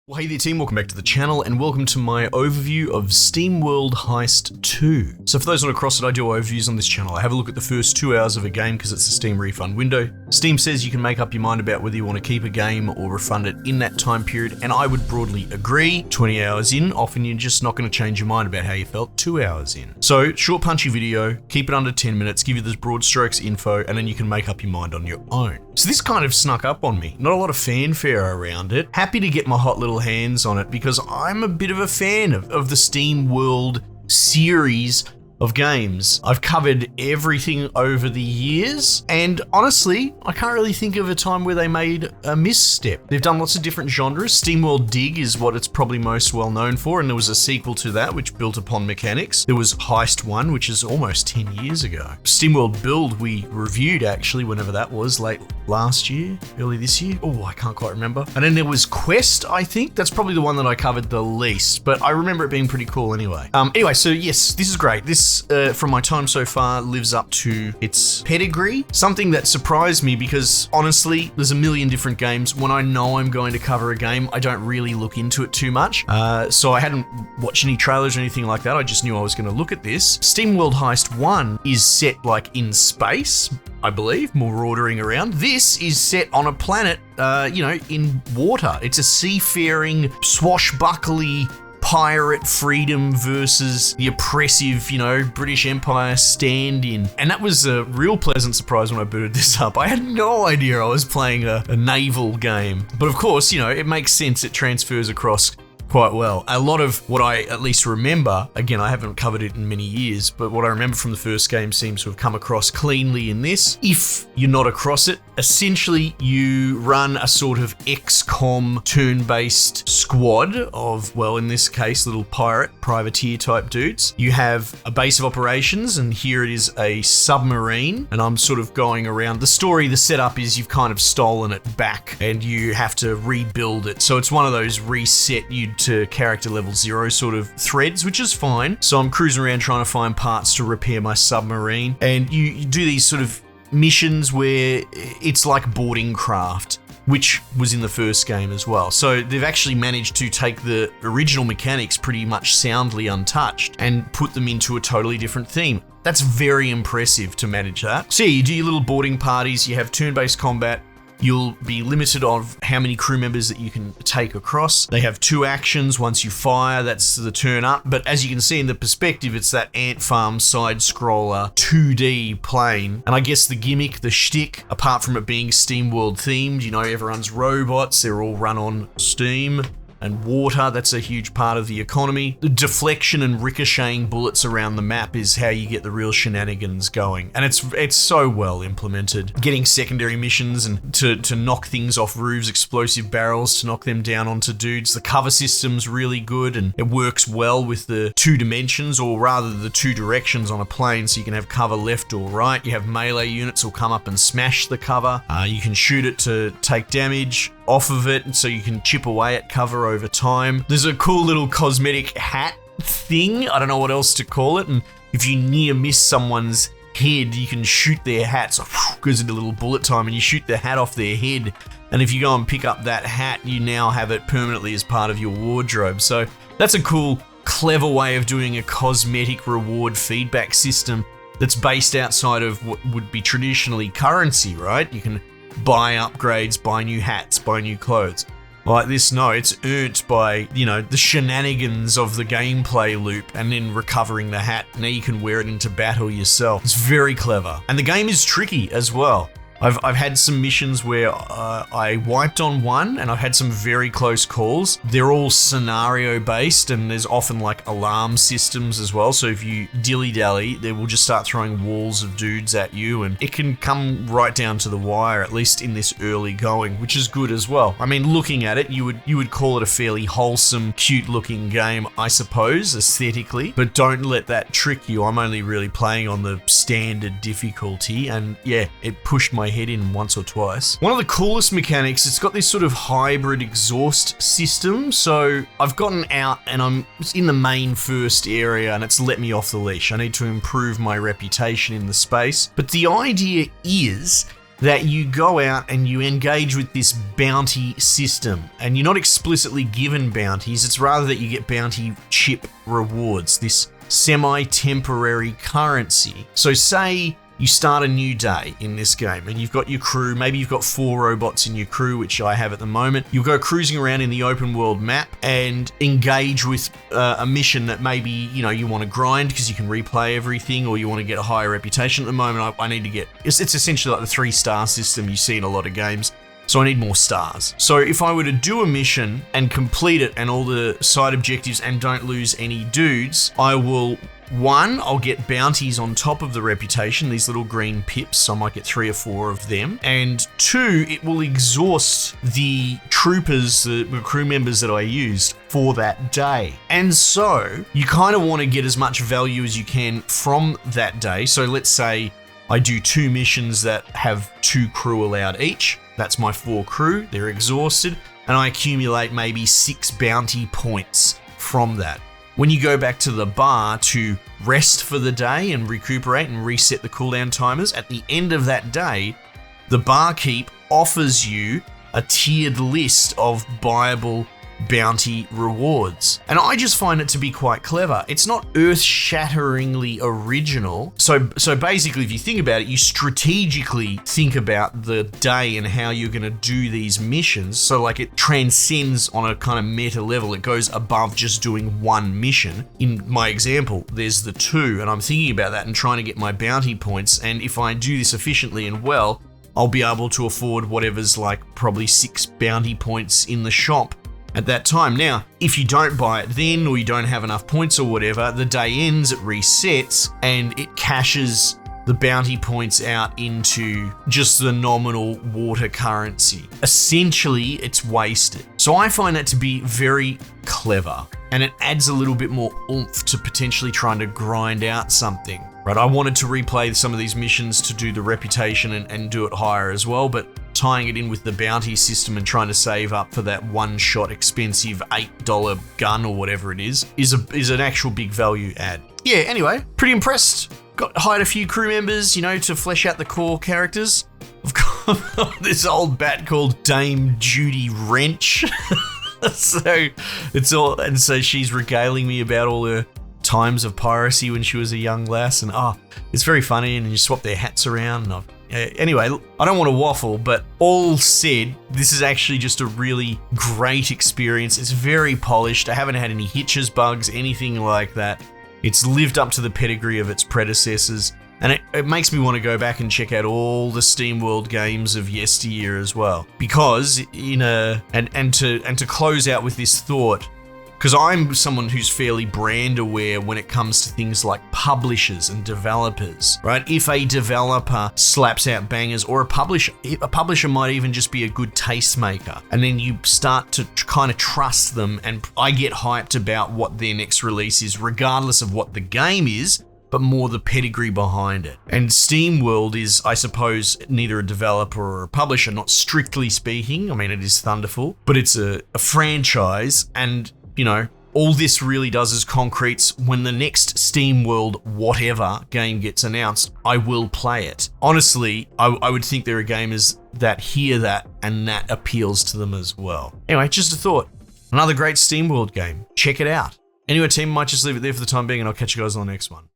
Well, hey there team, welcome back to the channel and welcome to my overview of SteamWorld Heist 2. So for those not across it, I do overviews on this channel. I have a look at the first 2 hours of a game because it's a Steam refund window. Steam says you can make up your mind about whether you want to keep a game or refund it in that time period, and I would broadly agree. 20 hours in, often you're just not going to change your mind about how you felt 2 hours in. So short punchy video, keep it under 10 minutes, give you this broad strokes info, and then you can make up your mind on your own. So this kind of snuck up on me. Not a lot of fanfare around it. Happy to get my hot little hands on it because I'm a bit of a fan of the SteamWorld series of games. I've covered everything over the years, and honestly, I can't really think of a time where they made a misstep. They've done lots of different genres. SteamWorld Dig is what it's probably most well known for, and there was a sequel to that which built upon mechanics. There was Heist 1, which is almost 10 years ago. SteamWorld Build we reviewed actually, whenever that was, late last year, early this year. Oh, I can't quite remember. And then there was Quest, I think. That's probably the one that I covered the least, but I remember it being pretty cool anyway. Anyway, so yes, this is great. This from my time so far lives up to its pedigree. Something that surprised me because honestly, there's a million different games. When I know I'm going to cover a game, I don't really look into it too much. So I hadn't watched any trailers or anything like that. I just knew I was going to look at this. SteamWorld Heist 1 is set like in space, I believe, more ordering around. This is set on a planet, in water. It's a seafaring, swashbuckly pirate freedom versus the oppressive, British Empire stand-in. And that was a real pleasant surprise when I booted this up. I had no idea I was playing a naval game. But of course, it makes sense. It transfers across quite well. A lot of what I at least remember, again, I haven't covered it in many years, but what I remember from the first game seems to have come across cleanly in this. If you're not across it, essentially you run a sort of XCOM turn-based squad of, well, in this case, little pirate, privateer type dudes. You have a base of operations, and here it is a submarine, and I'm sort of going around. The story, the setup is you've kind of stolen it back and you have to rebuild it. So it's one of those reset you to character level 0 sort of threads, which is fine. So I'm cruising around trying to find parts to repair my submarine, and you do these sort of missions where it's like boarding craft, which was in the first game as well. So they've actually managed to take the original mechanics pretty much soundly untouched and put them into a totally different theme. That's very impressive to manage that. So yeah, you do your little boarding parties, you have turn-based combat. You'll be limited of how many crew members that you can take across. They have 2 actions. Once you fire, that's the turn up. But as you can see in the perspective, it's that ant farm side scroller 2D plane. And I guess the gimmick, the shtick, apart from it being SteamWorld themed, everyone's robots, they're all run on steam and water. That's a huge part of the economy. The deflection and ricocheting bullets around the map is how you get the real shenanigans going. And it's so well implemented. Getting secondary missions and to knock things off roofs, explosive barrels to knock them down onto dudes. The cover system's really good and it works well with the 2 dimensions, or rather the 2 directions on a plane, so you can have cover left or right. You have melee units will come up and smash the cover. You can shoot it to take damage off of it, so you can chip away at cover over time. There's a cool little cosmetic hat thing. I don't know what else to call it. And if you near miss someone's head, you can shoot their hat. So goes into little bullet time and you shoot the hat off their head. And if you go and pick up that hat, you now have it permanently as part of your wardrobe. So that's a cool, clever way of doing a cosmetic reward feedback system that's based outside of what would be traditionally currency, right? You can buy upgrades, buy new hats, buy new clothes. Like this, no, it's earned by, the shenanigans of the gameplay loop and then recovering the hat. Now you can wear it into battle yourself. It's very clever. And the game is tricky as well. I've had some missions where I wiped on one and I've had some very close calls. They're all scenario based and there's often like alarm systems as well. So if you dilly-dally, they will just start throwing walls of dudes at you and it can come right down to the wire, at least in this early going, which is good as well. I mean, looking at it, you would call it a fairly wholesome, cute looking game, I suppose, aesthetically, but don't let that trick you. I'm only really playing on the standard difficulty and yeah, it pushed my head in once or twice. One of the coolest mechanics, it's got this sort of hybrid exhaust system. So I've gotten out and I'm in the main first area and it's let me off the leash. I need to improve my reputation in the space. But the idea is that you go out and you engage with this bounty system. And you're not explicitly given bounties, it's rather that you get bounty chip rewards, this semi-temporary currency. So say you start a new day in this game and you've got your crew, maybe you've got 4 robots in your crew, which I have at the moment. You'll go cruising around in the open world map and engage with a mission that maybe, you want to grind because you can replay everything, or you want to get a higher reputation. At the moment, I need to get, it's essentially like the 3-star system you see in a lot of games. So I need more stars. So if I were to do a mission and complete it and all the side objectives and don't lose any dudes, I'll get bounties on top of the reputation, these little green pips, so I might get 3 or 4 of them. And 2, it will exhaust the troopers, the crew members that I used for that day. And so you kind of want to get as much value as you can from that day. So let's say I do 2 missions that have 2 crew allowed each. That's my 4 crew, they're exhausted, and I accumulate maybe 6 bounty points from that. When you go back to the bar to rest for the day and recuperate and reset the cooldown timers, at the end of that day, the barkeep offers you a tiered list of buyable bounty rewards. And I just find it to be quite clever. It's not earth-shatteringly original. So basically, if you think about it, you strategically think about the day and how you're going to do these missions. So like it transcends on a kind of meta level. It goes above just doing one mission. In my example, there's the 2, and I'm thinking about that and trying to get my bounty points. And if I do this efficiently and well, I'll be able to afford whatever's like probably 6 bounty points in the shop at that time. Now, if you don't buy it then, or you don't have enough points or whatever, the day ends, it resets, and it cashes the bounty points out into just the nominal water currency. Essentially, it's wasted. So I find that to be very clever, and it adds a little bit more oomph to potentially trying to grind out something. Right, I wanted to replay some of these missions to do the reputation and do it higher as well, but tying it in with the bounty system and trying to save up for that one-shot expensive $8 gun or whatever it is an actual big value add. Yeah, anyway, pretty impressed. Hired a few crew members, to flesh out the core characters. I've got this old bat called Dame Judy Wrench. So she's regaling me about all her times of piracy when she was a young lass, and it's very funny, and you swap their hats around. And anyway, I don't want to waffle, but all said, this is actually just a really great experience. It's very polished. I haven't had any hitches, bugs, anything like that. It's lived up to the pedigree of its predecessors, and it makes me want to go back and check out all the SteamWorld games of yesteryear as well. Because to close out with this thought, because I'm someone who's fairly brand aware when it comes to things like publishers and developers, right? If a developer slaps out bangers, or a publisher might even just be a good tastemaker, and then you start to kind of trust them, and I get hyped about what their next release is, regardless of what the game is, but more the pedigree behind it. And SteamWorld is, I suppose, neither a developer or a publisher, not strictly speaking. I mean, it is Thunderful, but it's a franchise, and all this really does is concretes when the next SteamWorld whatever game gets announced, I will play it. Honestly, I would think there are gamers that hear that and that appeals to them as well. Anyway, just a thought. Another great SteamWorld game. Check it out. Anyway, team, I might just leave it there for the time being, and I'll catch you guys on the next one.